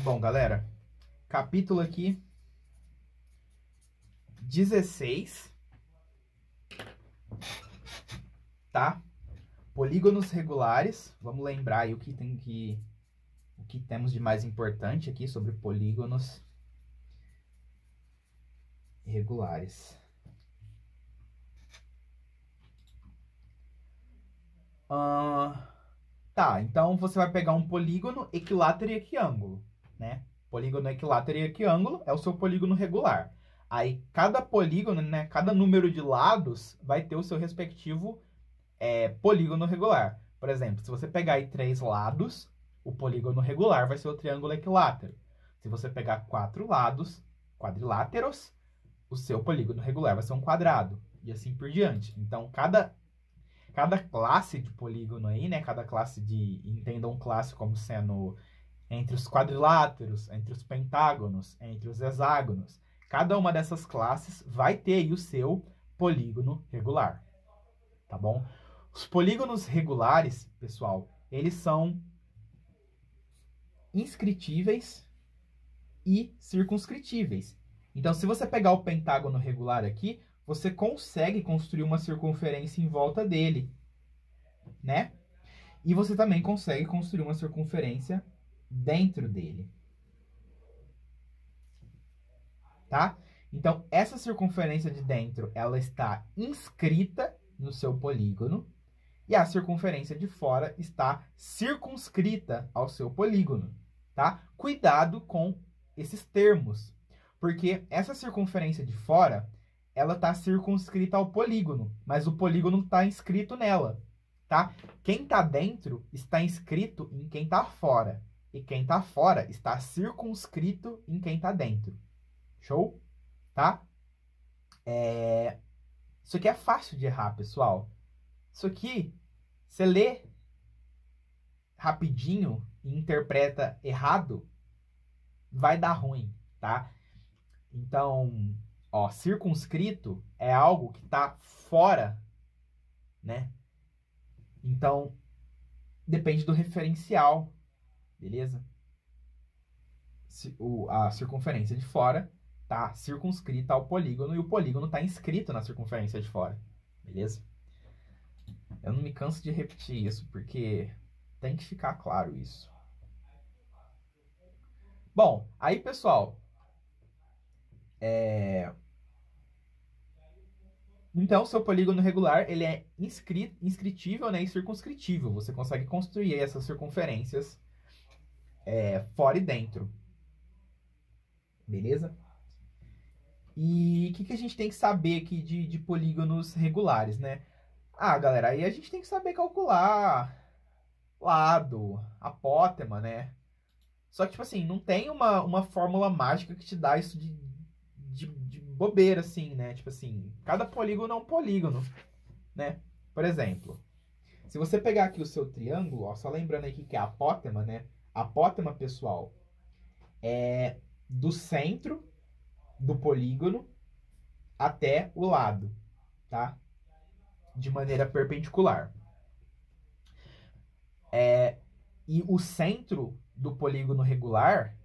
Bom, galera, capítulo aqui 16, tá? Polígonos regulares. Vamos lembrar aí o que temos de mais importante aqui sobre polígonos regulares. Tá, então você vai pegar um polígono, equilátero e equiângulo, né? Polígono, equilátero e equiângulo é o seu polígono regular. Aí, cada polígono, né, cada número de lados vai ter o seu respectivo polígono regular. Por exemplo, se você pegar aí 3 lados, o polígono regular vai ser o triângulo equilátero. Se você pegar 4 lados, quadriláteros, o seu polígono regular vai ser um quadrado. E assim por diante. Então, cada classe de polígono aí, né? Cada classe entendam classe como sendo entre os quadriláteros, entre os pentágonos, entre os hexágonos. Cada uma dessas classes vai ter aí o seu polígono regular, tá bom? Os polígonos regulares, pessoal, eles são inscritíveis e circunscritíveis. Então, se você pegar o pentágono regular aqui, você consegue construir uma circunferência em volta dele, né? E você também consegue construir uma circunferência dentro dele, tá? Então, essa circunferência de dentro, ela está inscrita no seu polígono, e a circunferência de fora está circunscrita ao seu polígono, tá? Cuidado com esses termos, porque essa circunferência de fora, ela está circunscrita ao polígono, mas o polígono está inscrito nela, tá? Quem está dentro está inscrito em quem está fora, e quem está fora está circunscrito em quem está dentro. Show? Tá? Isso aqui é fácil de errar, pessoal. Isso aqui, você lê rapidinho e interpreta errado, vai dar ruim, tá? Então, ó, circunscrito é algo que está fora, né? Então, depende do referencial, beleza? A circunferência de fora está circunscrita ao polígono e o polígono está inscrito na circunferência de fora, beleza? Eu não me canso de repetir isso, porque tem que ficar claro isso. Bom, aí, pessoal, então, o seu polígono regular, ele é inscritível, né, e circunscritível. Você consegue construir essas circunferências fora e dentro. Beleza? E o que a gente tem que saber aqui de polígonos regulares, né? Galera, aí a gente tem que saber calcular lado, apótema, né? Só que, tipo assim, não tem uma fórmula mágica que te dá isso de bobeira, assim, né? Tipo assim, cada polígono é um polígono, né? Por exemplo, se você pegar aqui o seu triângulo, ó, só lembrando aqui que é apótema, né? Apótema, pessoal, é do centro do polígono até o lado, tá? De maneira perpendicular. E o centro do polígono regular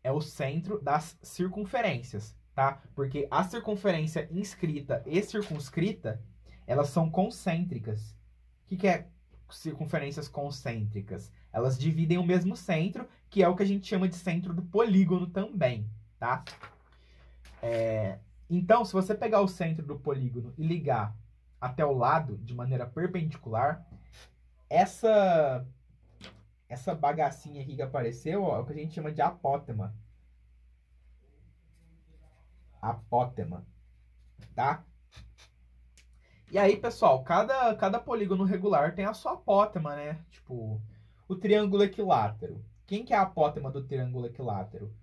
é o centro das circunferências, tá? Porque a circunferência inscrita e circunscrita, elas são concêntricas. O que é circunferências concêntricas? Elas dividem o mesmo centro, que é o que a gente chama de centro do polígono também, tá? Então, se você pegar o centro do polígono e ligar até o lado de maneira perpendicular, essa bagacinha aqui que apareceu, ó, é o que a gente chama de apótema. Apótema, tá? E aí, pessoal, cada polígono regular tem a sua apótema, né? Tipo, o triângulo equilátero. Quem que é a apótema do triângulo equilátero?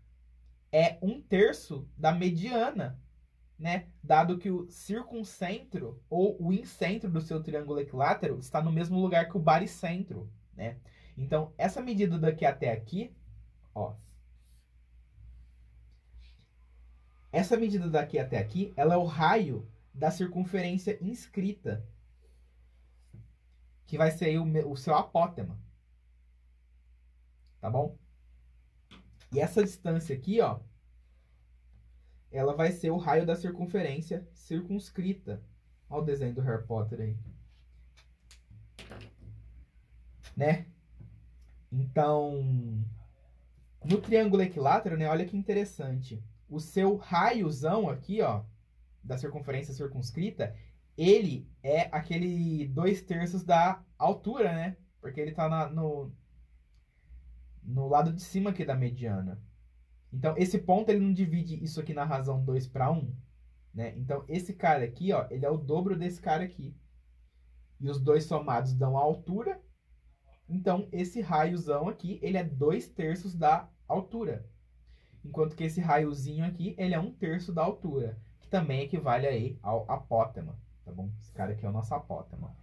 É 1/3 da mediana, né? Dado que o circuncentro ou o incentro do seu triângulo equilátero está no mesmo lugar que o baricentro, né? Então, essa medida daqui até aqui, ó. Essa medida daqui até aqui, ela é o raio da circunferência inscrita, que vai ser o seu apótema. Tá bom? E essa distância aqui, ó, ela vai ser o raio da circunferência circunscrita. Olha o desenho do Harry Potter aí. Né? Então, no triângulo equilátero, né, olha que interessante. O seu raiozão aqui, ó, da circunferência circunscrita, ele é aquele 2/3 da altura, né? Porque ele tá no lado de cima aqui da mediana. Então, esse ponto, ele não divide isso aqui na razão 2/1, né? Então, esse cara aqui, ó, ele é o dobro desse cara aqui. E os dois somados dão a altura. Então, esse raiozão aqui, ele é 2/3 da altura. Enquanto que esse raiozinho aqui, ele é 1/3 da altura. Que também equivale aí ao apótema, tá bom? Esse cara aqui é o nosso apótema.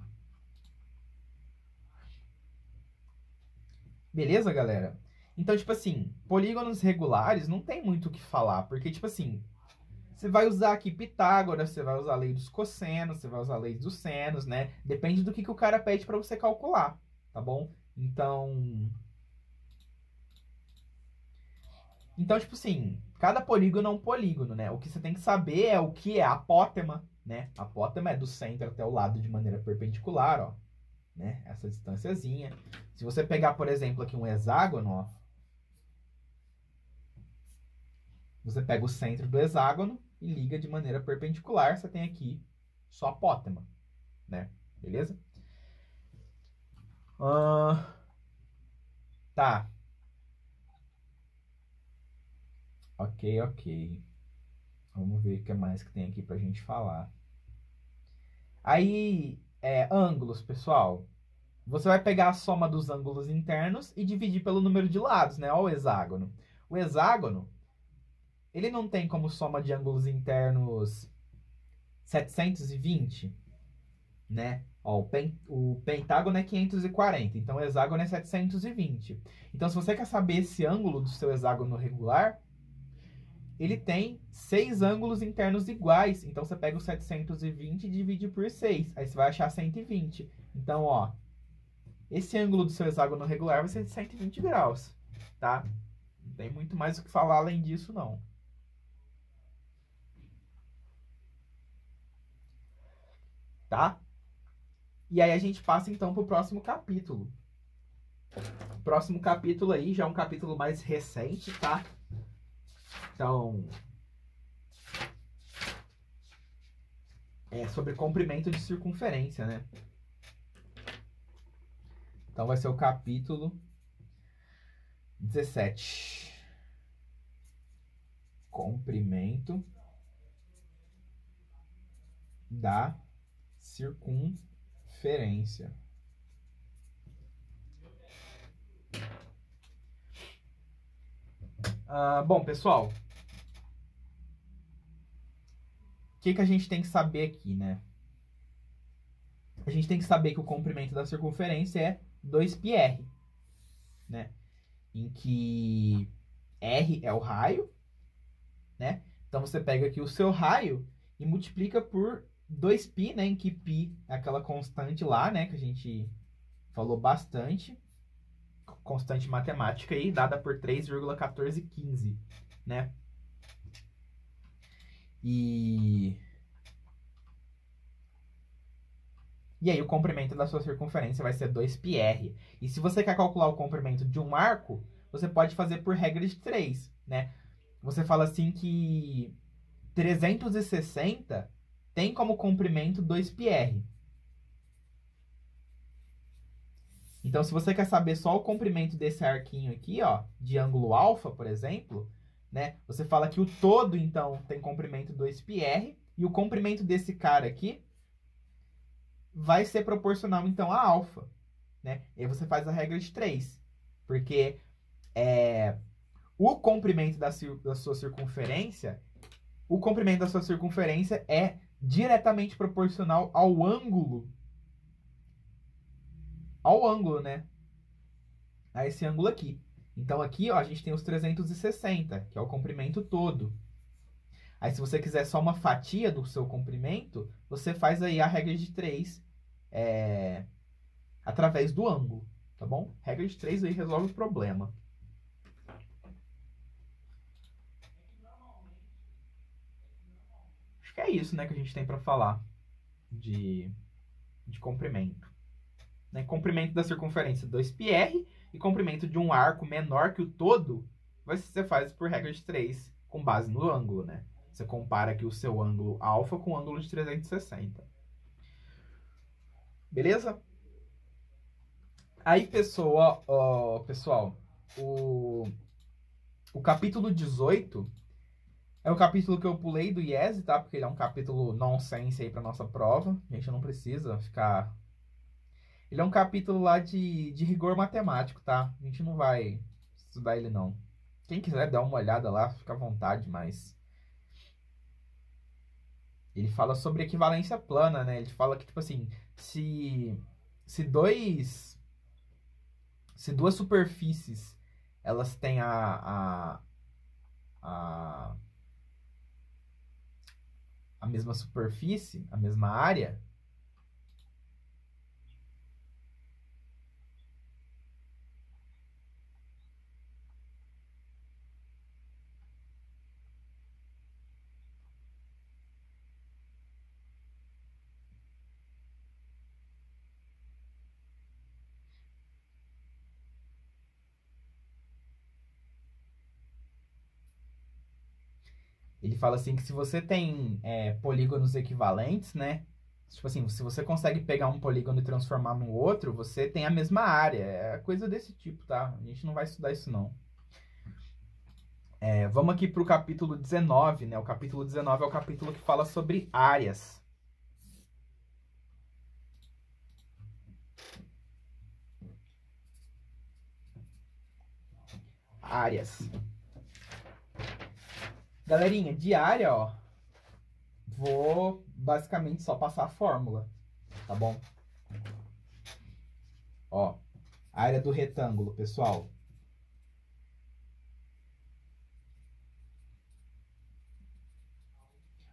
Beleza, galera? Então, tipo assim, polígonos regulares não tem muito o que falar. Porque, tipo assim, você vai usar aqui Pitágoras, você vai usar a lei dos cossenos, você vai usar a lei dos senos, né? Depende do que o cara pede para você calcular, tá bom? Então, tipo assim, cada polígono é um polígono, né? O que você tem que saber é o que é apótema, né? Apótema é do centro até o lado de maneira perpendicular, ó, né? Essa distânciazinha. Se você pegar, por exemplo, aqui um hexágono, ó, você pega o centro do hexágono e liga de maneira perpendicular, você tem aqui só apótema, né? Beleza? Tá. Ok. Vamos ver o que mais que tem aqui pra gente falar. Aí, ângulos, pessoal. Você vai pegar a soma dos ângulos internos e dividir pelo número de lados, né? Olha o hexágono. O hexágono, ele não tem como soma de ângulos internos 720, né? Ó, o pentágono é 540, então o hexágono é 720. Então, se você quer saber esse ângulo do seu hexágono regular, ele tem 6 ângulos internos iguais. Então, você pega o 720 e divide por 6. Aí você vai achar 120. Então, ó, esse ângulo do seu hexágono regular vai ser de 120 graus, tá? Não tem muito mais o que falar além disso, não. Tá? E aí a gente passa, então, para o próximo capítulo. O próximo capítulo aí já é um capítulo mais recente, tá? Então, é sobre comprimento de circunferência, né? Então, vai ser o capítulo 17. Comprimento da circunferência. Bom, pessoal, o que a gente tem que saber aqui, né? A gente tem que saber que o comprimento da circunferência é 2πr, né? Em que r é o raio, né? Então, você pega aqui o seu raio e multiplica por 2π, né? Em que π é aquela constante lá, né? Que a gente falou bastante. Constante matemática aí, dada por 3,1415, né? E aí o comprimento da sua circunferência vai ser 2πr. E se você quer calcular o comprimento de um arco, você pode fazer por regra de 3, né? Você fala assim que 360 tem como comprimento 2πr. Então, se você quer saber só o comprimento desse arquinho aqui, ó, de ângulo alfa, por exemplo, né? Você fala que o todo, então, tem comprimento 2πr, e o comprimento desse cara aqui vai ser proporcional, então, a alfa, né? E aí você faz a regra de 3, porque o comprimento da sua circunferência, é diretamente proporcional ao ângulo, né? A esse ângulo aqui. Então, aqui, ó, a gente tem os 360, que é o comprimento todo. Aí, se você quiser só uma fatia do seu comprimento, você faz aí a regra de 3 através do ângulo, tá bom? Regra de 3 aí resolve o problema. que é isso, né, que a gente tem para falar de comprimento. Né? Comprimento da circunferência 2πr e comprimento de um arco menor que o todo, você faz por regra de 3, com base no ângulo, né? Você compara aqui o seu ângulo alfa com o ângulo de 360. Beleza? Aí, pessoal, o capítulo 18 é o capítulo que eu pulei do IES, tá? Porque ele é um capítulo nonsense aí para nossa prova. A gente não precisa ficar... Ele é um capítulo lá de rigor matemático, tá? A gente não vai estudar ele, não. Quem quiser dar uma olhada lá, fica à vontade, mas... Ele fala sobre equivalência plana, né? Ele fala que, tipo assim, se duas superfícies, elas têm a mesma superfície, a mesma área... Ele fala assim que se você tem polígonos equivalentes, né? Tipo assim, se você consegue pegar um polígono e transformar no outro, você tem a mesma área. É coisa desse tipo, tá? A gente não vai estudar isso, não. Vamos aqui para o capítulo 19, né? O capítulo 19 é o capítulo que fala sobre áreas. Áreas. Galerinha, de área, ó, vou basicamente só passar a fórmula, tá bom? Ó, área do retângulo, pessoal.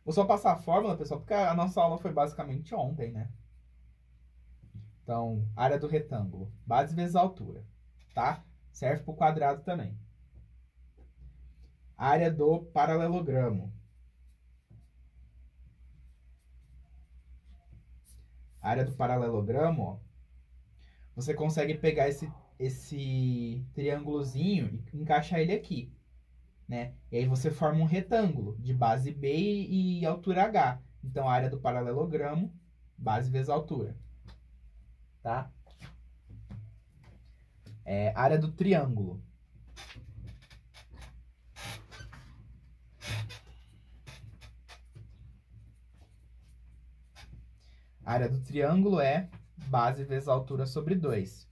Vou só passar a fórmula, pessoal, porque a nossa aula foi basicamente ontem, né? Então, área do retângulo, base vezes altura, tá? Serve para o quadrado também. Área do paralelogramo. Área do paralelogramo, ó, você consegue pegar esse triângulozinho e encaixar ele aqui, né? E aí você forma um retângulo de base B e altura H. Então, a área do paralelogramo, base vezes altura, tá? Área do triângulo. A área do triângulo é base vezes altura sobre 2.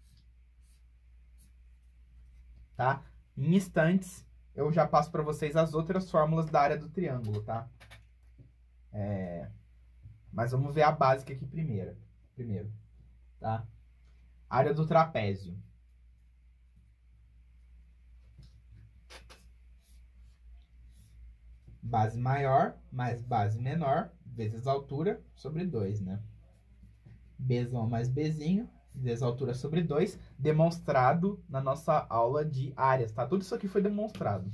Tá? Em instantes, eu já passo para vocês as outras fórmulas da área do triângulo, tá? Mas vamos ver a básica aqui primeiro, tá? Área do trapézio. Base maior mais base menor vezes altura sobre 2, né? Bzão mais Bzinho vezes altura sobre 2, demonstrado na nossa aula de áreas, tá? Tudo isso aqui foi demonstrado.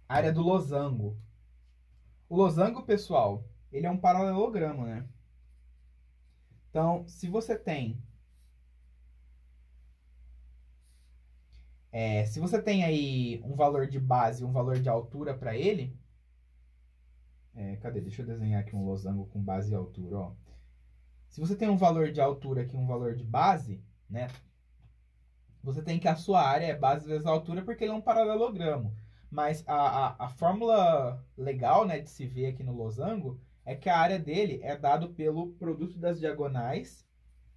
Área do losango. O losango, pessoal, ele é um paralelogramo, né? Então, se você tem... se você tem aí um valor de base e um valor de altura para ele... cadê? Deixa eu desenhar aqui um losango com base e altura, ó. Se você tem um valor de altura aqui e um valor de base, né? Você tem que a sua área é base vezes altura porque ele é um paralelogramo. Mas a fórmula legal, né, de se ver aqui no losango é que a área dele é dado pelo produto das diagonais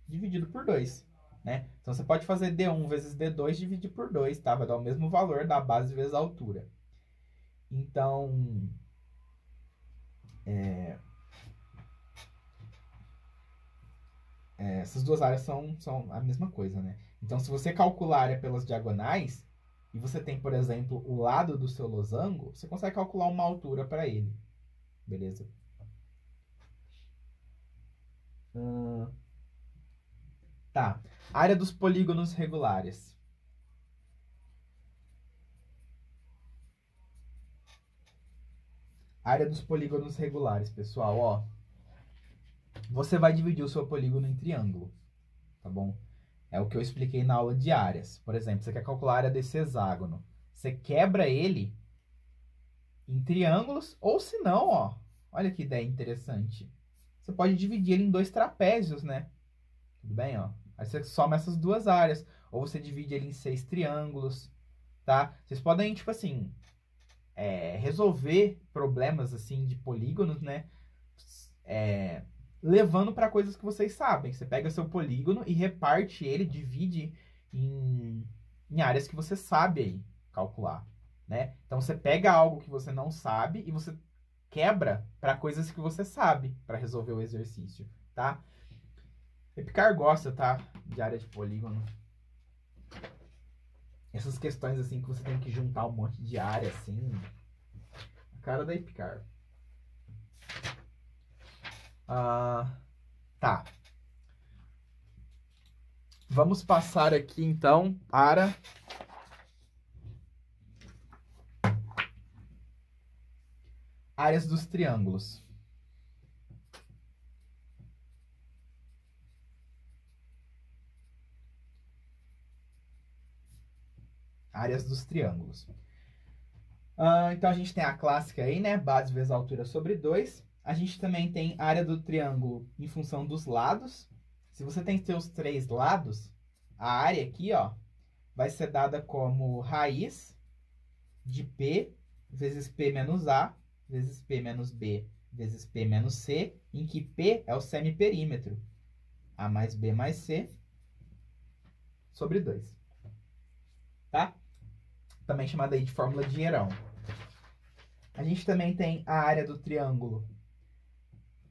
dividido por 2. Né? Então, você pode fazer D1 vezes D2 dividir por 2, tá? Vai dar o mesmo valor da base vezes a altura. Então, essas duas áreas são a mesma coisa, né? Então, se você calcular a área pelas diagonais, e você tem, por exemplo, o lado do seu losango, você consegue calcular uma altura para ele. Beleza? Tá. Área dos polígonos regulares. Área dos polígonos regulares, pessoal, ó. Você vai dividir o seu polígono em triângulo, tá bom? É o que eu expliquei na aula de áreas. Por exemplo, você quer calcular a área desse hexágono. Você quebra ele em triângulos, ou se não, ó, olha que ideia interessante. Você pode dividir ele em 2 trapézios, né? Tudo bem, ó? Aí você soma essas 2 áreas. Ou você divide ele em 6 triângulos, tá? Vocês podem, tipo assim, resolver problemas, assim, de polígonos, né? Levando para coisas que vocês sabem. Você pega seu polígono e reparte ele, divide em áreas que você sabe aí calcular, né? Então você pega algo que você não sabe e você quebra para coisas que você sabe para resolver o exercício, tá? Epicar gosta, tá? De área de polígono. Essas questões assim que você tem que juntar um monte de área assim. A cara da Epicar. Tá. Vamos passar aqui então para áreas dos triângulos. Áreas dos triângulos. Então a gente tem a clássica aí, né? Base vezes altura sobre 2. A gente também tem a área do triângulo em função dos lados. Se você tem seus 3 lados, a área aqui, ó, vai ser dada como raiz de P vezes P menos A vezes P menos B vezes P menos C, em que P é o semiperímetro. A mais B mais C sobre 2. Tá? Também chamada aí de fórmula de Herão. A gente também tem a área do triângulo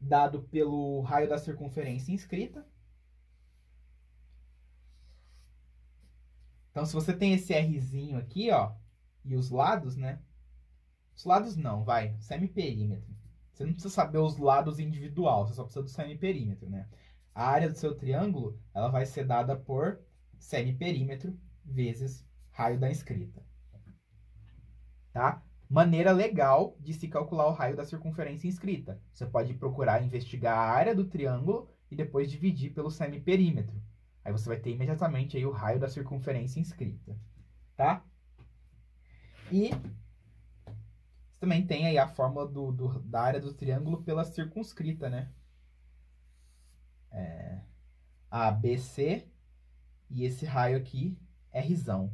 dado pelo raio da circunferência inscrita. Então, se você tem esse Rzinho aqui, ó, e os lados, né? Os lados não, vai, semiperímetro. Você não precisa saber os lados individual, você só precisa do semiperímetro, né? A área do seu triângulo, ela vai ser dada por semiperímetro vezes raio da inscrita. Tá? Maneira legal de se calcular o raio da circunferência inscrita. Você pode procurar investigar a área do triângulo e depois dividir pelo semiperímetro. Aí você vai ter imediatamente aí o raio da circunferência inscrita. Tá? E você também tem aí a fórmula da área do triângulo pela circunscrita, né? ABC e esse raio aqui é Rzão.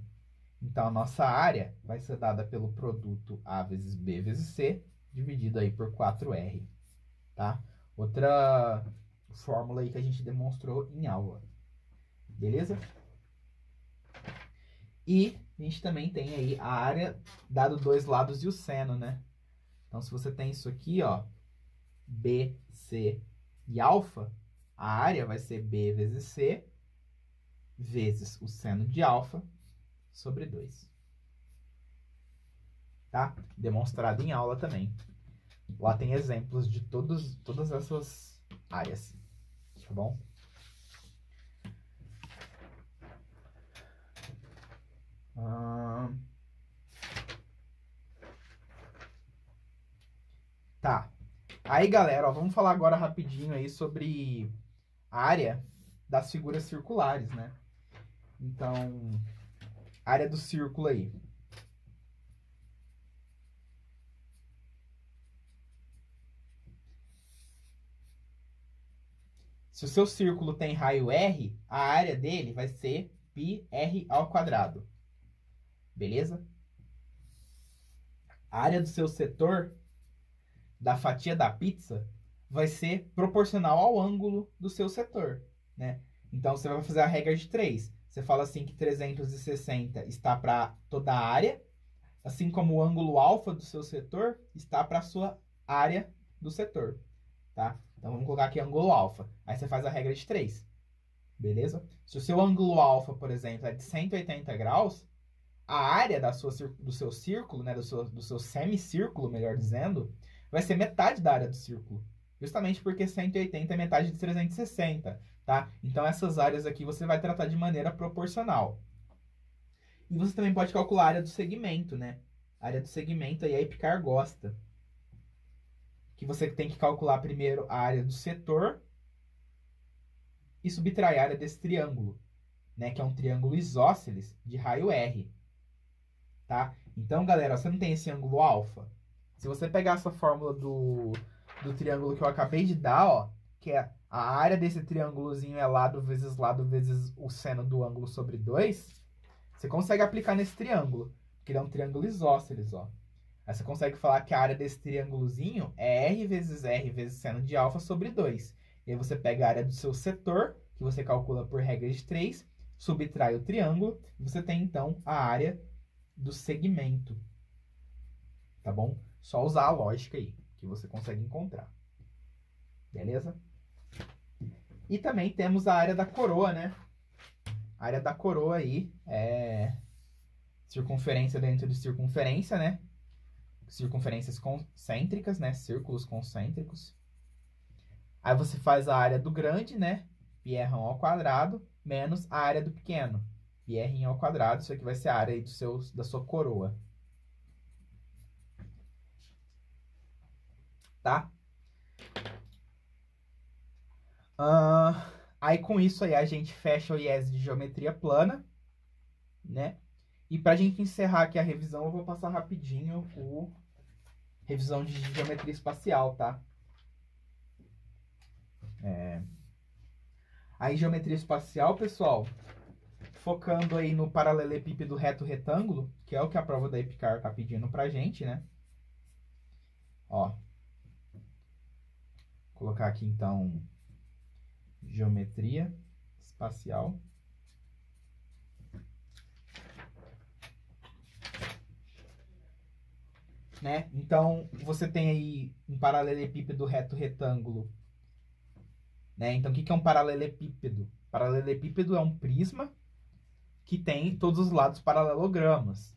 Então, a nossa área vai ser dada pelo produto A vezes B vezes C, dividido aí por 4R, tá? Outra fórmula aí que a gente demonstrou em aula, beleza? E a gente também tem aí a área dado 2 lados e o seno, né? Então, se você tem isso aqui, ó, B, C e alfa, a área vai ser B vezes C vezes o seno de alfa sobre 2. Tá? Demonstrado em aula também. Lá tem exemplos de todas essas áreas. Tá bom? Tá. Aí, galera, ó, vamos falar agora rapidinho aí sobre a área das figuras circulares, né? Então, área do círculo aí. Se o seu círculo tem raio R, a área dele vai ser πr ao quadrado. Beleza? A área do seu setor, da fatia da pizza, vai ser proporcional ao ângulo do seu setor, né? Então, você vai fazer a regra de 3. Você fala assim que 360 está para toda a área, assim como o ângulo alfa do seu setor está para a sua área do setor, tá? Então, vamos colocar aqui ângulo alfa. Aí você faz a regra de 3, beleza? Se o seu ângulo alfa, por exemplo, é de 180 graus, a área do seu círculo, né, do seu semicírculo, melhor dizendo, vai ser metade da área do círculo. Justamente porque 180 é metade de 360, tá? Então, essas áreas aqui você vai tratar de maneira proporcional. E você também pode calcular a área do segmento, né? A área do segmento aí a Epicar gosta. que você tem que calcular primeiro a área do setor e subtrair a área desse triângulo, né? Que é um triângulo isósceles de raio R, tá? Então, galera, você não tem esse ângulo alfa? Se você pegar essa fórmula do triângulo que eu acabei de dar, ó, que é a área desse triângulozinho é lado vezes o seno do ângulo sobre 2, você consegue aplicar nesse triângulo, porque ele é um triângulo isósceles, ó. Aí você consegue falar que a área desse triângulozinho é R vezes seno de alfa sobre 2. E aí você pega a área do seu setor, que você calcula por regra de 3, subtrai o triângulo, e você tem, então, a área do segmento. Tá bom? Só usar a lógica aí, que você consegue encontrar. Beleza? E também temos a área da coroa, né? A área da coroa aí é circunferência dentro de circunferência, né? Circunferências concêntricas, né? Círculos concêntricos. Aí você faz a área do grande, né? Πr ao quadrado, menos a área do pequeno. Πr ao quadrado, isso aqui vai ser a área aí da sua coroa. Tá? Aí com isso aí a gente fecha o IES de geometria plana, né? E pra gente encerrar aqui a revisão, eu vou passar rapidinho revisão de geometria espacial, tá? Aí geometria espacial, pessoal, focando aí no paralelepípedo reto-retângulo, que é o que a prova da EPICAR tá pedindo pra gente, né? Ó. Vou colocar aqui então geometria espacial. Né? Então, você tem aí um paralelepípedo reto-retângulo. Né? Então, o que é um paralelepípedo? Paralelepípedo é um prisma que tem todos os lados paralelogramas.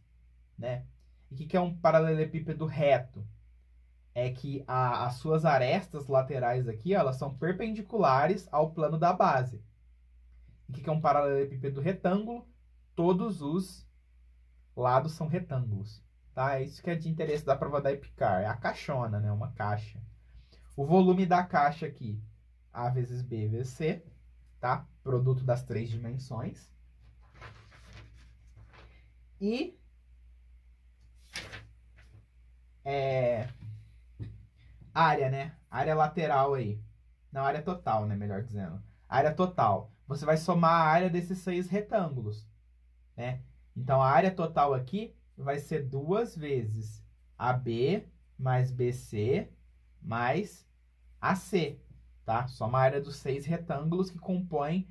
Né? E o que é um paralelepípedo reto? É que as suas arestas laterais aqui, elas são perpendiculares ao plano da base. E o que é um paralelepípedo retângulo? Todos os lados são retângulos. Tá? É isso que é de interesse da prova da EPICAR. É a caixona, né? Uma caixa. O volume da caixa aqui, A vezes B vezes C, tá? Produto das 3 dimensões. E área, né? Área lateral aí. Não, área total, né? Melhor dizendo. Área total. Você vai somar a área desses 6 retângulos, né? Então, a área total aqui vai ser 2 vezes AB mais BC mais AC, tá? Soma a área dos 6 retângulos que compõem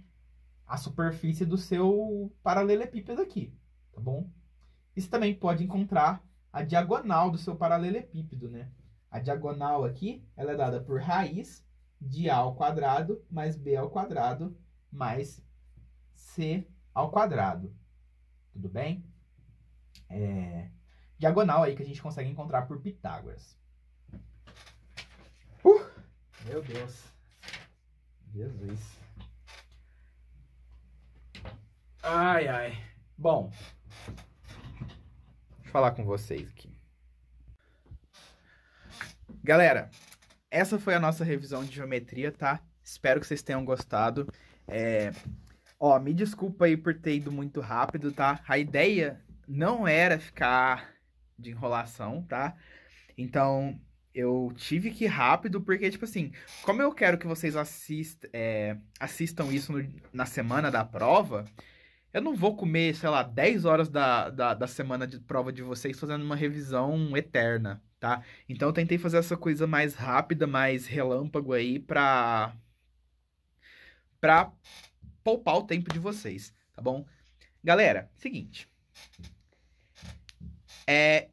a superfície do seu paralelepípedo aqui, tá bom? Isso também pode encontrar a diagonal do seu paralelepípedo, né? A diagonal aqui, ela é dada por raiz de A ao quadrado mais B ao quadrado mais C ao quadrado. Tudo bem? Diagonal aí que a gente consegue encontrar por Pitágoras. Meu Deus. Jesus. Ai, ai. Bom, deixa eu falar com vocês aqui. Galera, essa foi a nossa revisão de geometria, tá? Espero que vocês tenham gostado. Me desculpa aí por ter ido muito rápido, tá? A ideia não era ficar de enrolação, tá? Então, eu tive que ir rápido, porque, tipo assim, como eu quero que vocês assistam isso na semana da prova, eu não vou comer, sei lá, 10 horas da semana de prova de vocês fazendo uma revisão eterna, tá? Então, eu tentei fazer essa coisa mais rápida, mais relâmpago aí, pra poupar o tempo de vocês, tá bom? Galera, seguinte.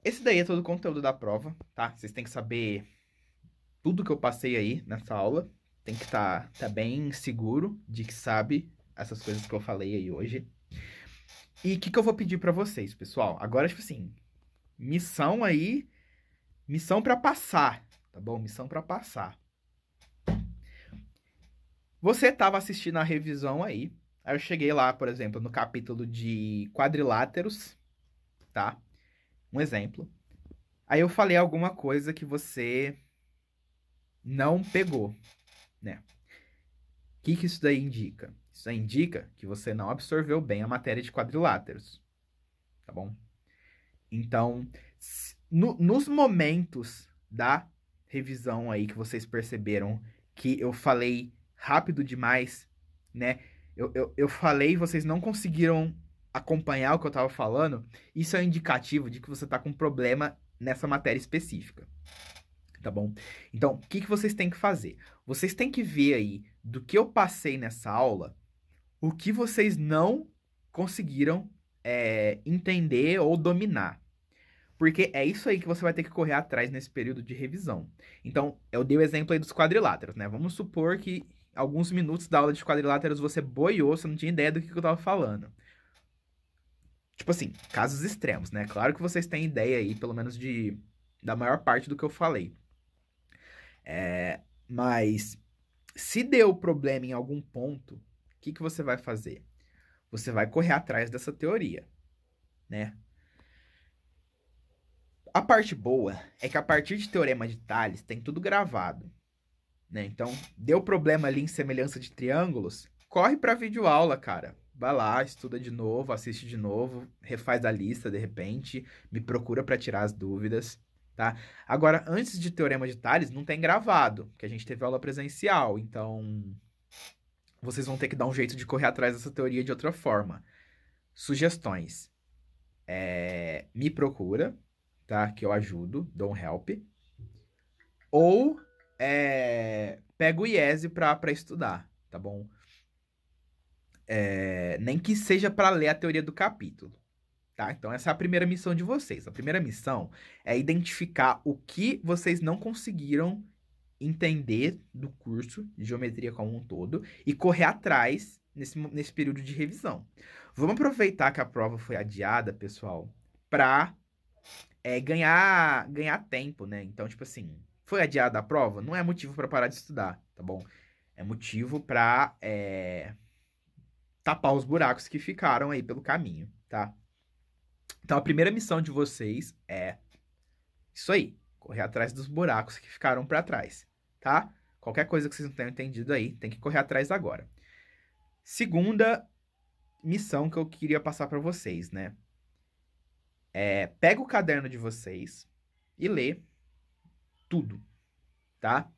Esse daí é todo o conteúdo da prova, tá? Vocês têm que saber tudo que eu passei aí nessa aula. Tem que tá bem seguro de que sabe essas coisas que eu falei aí hoje. E o que eu vou pedir pra vocês, pessoal? Agora, tipo assim, missão pra passar, tá bom? Missão pra passar. Você tava assistindo a revisão aí eu cheguei lá, por exemplo, no capítulo de quadriláteros, tá? Um exemplo. Aí eu falei alguma coisa que você não pegou, né? O que isso daí indica? Isso aí indica que você não absorveu bem a matéria de quadriláteros, tá bom? Então, nos momentos da revisão aí que vocês perceberam que eu falei rápido demais, né? Eu falei e vocês não conseguiram acompanhar o que eu tava falando, isso é um indicativo de que você tá com problema nessa matéria específica, tá bom? Então, o que vocês têm que fazer? Vocês têm que ver aí do que eu passei nessa aula, o que vocês não conseguiram entender ou dominar. Porque é isso aí que você vai ter que correr atrás nesse período de revisão. Então, eu dei o exemplo aí dos quadriláteros, né? Vamos supor que alguns minutos da aula de quadriláteros você boiou, você não tinha ideia do que eu tava falando. Tipo assim, casos extremos, né? Claro que vocês têm ideia aí, pelo menos da maior parte do que eu falei. Mas, se deu problema em algum ponto, o que você vai fazer? Você vai correr atrás dessa teoria, né? A parte boa é que a partir de Teorema de Tales tem tudo gravado, né? Então, deu problema ali em semelhança de triângulos, corre para videoaula, cara. Vai lá, estuda de novo, assiste de novo, refaz a lista de repente, me procura para tirar as dúvidas, tá? Agora, antes de Teorema de Tales, não tem gravado, porque a gente teve aula presencial, então vocês vão ter que dar um jeito de correr atrás dessa teoria de outra forma. Sugestões. Me procura, tá? Que eu ajudo, dou um help. Ou pega o IESE pra estudar, tá bom? Nem que seja para ler a teoria do capítulo, tá? Então essa é a primeira missão de vocês. A primeira missão é identificar o que vocês não conseguiram entender do curso de geometria como um todo e correr atrás nesse período de revisão. Vamos aproveitar que a prova foi adiada, pessoal, para ganhar tempo, né? Então, tipo assim, foi adiada a prova, não é motivo para parar de estudar, tá bom? É motivo para tapar os buracos que ficaram aí pelo caminho, tá? Então, a primeira missão de vocês é isso aí, correr atrás dos buracos que ficaram para trás, tá? Qualquer coisa que vocês não tenham entendido aí, tem que correr atrás agora. Segunda missão que eu queria passar para vocês, né? Pega o caderno de vocês e lê tudo, tá?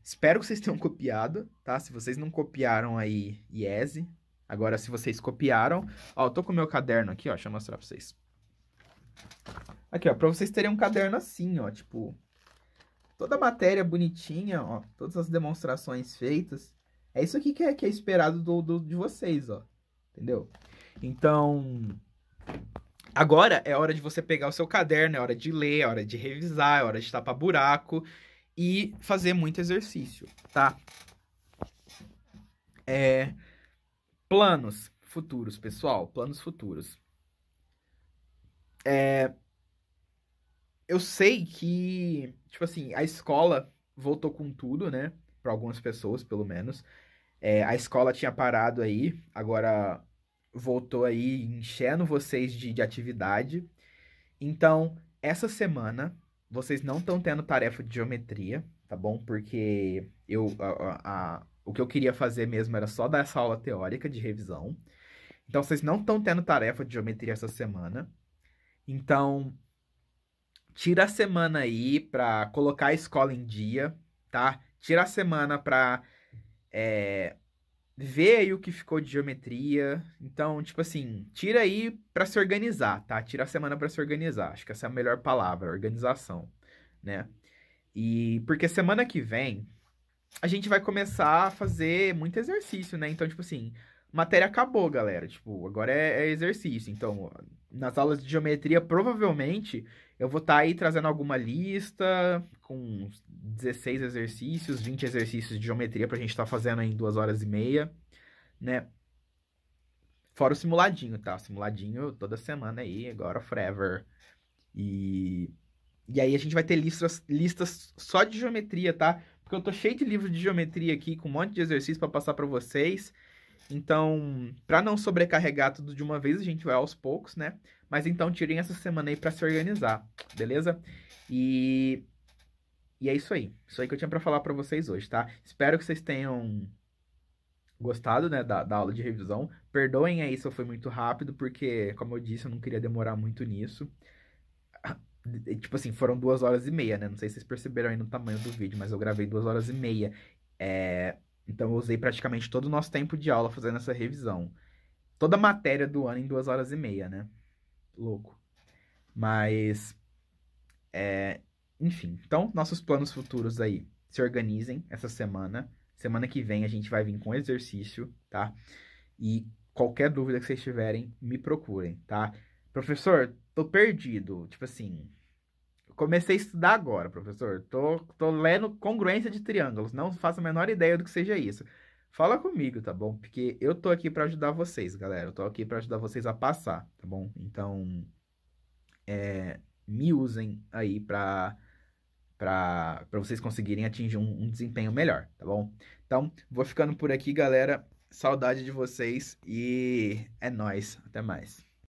Espero que vocês tenham copiado, tá? Se vocês não copiaram aí, IESE. Agora, se vocês copiaram... Ó, eu tô com o meu caderno aqui, ó. Deixa eu mostrar pra vocês. Aqui, ó. Pra vocês terem um caderno assim, ó. Tipo, toda a matéria bonitinha, ó. Todas as demonstrações feitas. É isso aqui que é esperado de vocês, ó. Entendeu? Então... Agora é hora de você pegar o seu caderno, é hora de ler, é hora de revisar, é hora de tapar buraco e fazer muito exercício, tá? Planos futuros, pessoal, planos futuros. Eu sei que, tipo assim, a escola voltou com tudo, né? Para algumas pessoas, pelo menos. A escola tinha parado aí, agora voltou aí enchendo vocês de atividade. Então, essa semana, vocês não estão tendo tarefa de geometria, tá bom? Porque o que eu queria fazer mesmo era só dar essa aula teórica de revisão. Então, vocês não estão tendo tarefa de geometria essa semana. Então, tira a semana aí pra colocar a escola em dia, tá? Tira a semana pra ver aí o que ficou de geometria. Então, tipo assim, tira aí pra se organizar, tá? Tira a semana pra se organizar. Acho que essa é a melhor palavra, organização, né? E porque semana que vem a gente vai começar a fazer muito exercício, né? Então, tipo assim, matéria acabou, galera. Tipo, agora é exercício. Então, nas aulas de geometria, provavelmente eu vou estar aí trazendo alguma lista com 16 exercícios, 20 exercícios de geometria pra gente estar fazendo em 2 horas e meia, né? Fora o simuladinho, tá? O simuladinho toda semana aí, agora forever. E aí a gente vai ter listas só de geometria, tá? Porque eu tô cheio de livros de geometria aqui, com um monte de exercício para passar para vocês. Então, para não sobrecarregar tudo de uma vez, a gente vai aos poucos, né? Mas então tirem essa semana aí para se organizar, beleza? E E é isso aí. Isso aí que eu tinha pra falar pra vocês hoje, tá? Espero que vocês tenham gostado, né, da aula de revisão. Perdoem aí se eu fui muito rápido, porque, como eu disse, eu não queria demorar muito nisso. Tipo assim, foram 2 horas e meia, né? Não sei se vocês perceberam aí no tamanho do vídeo, mas eu gravei 2 horas e meia. Então eu usei praticamente todo o nosso tempo de aula fazendo essa revisão. Toda a matéria do ano em 2 horas e meia, né? Louco. Mas, enfim. Então, nossos planos futuros aí. Se organizem essa semana. Semana que vem a gente vai vir com exercício, tá? E qualquer dúvida que vocês tiverem, me procurem, tá? Professor, tô perdido. Tipo assim, comecei a estudar agora, professor. Tô lendo congruência de triângulos. Não faço a menor ideia do que seja isso. Fala comigo, tá bom? Porque eu tô aqui pra ajudar vocês, galera. Eu tô aqui pra ajudar vocês a passar, tá bom? Então, me usem aí pra vocês conseguirem atingir um desempenho melhor, tá bom? Então, vou ficando por aqui, galera. Saudade de vocês e é nóis. Até mais.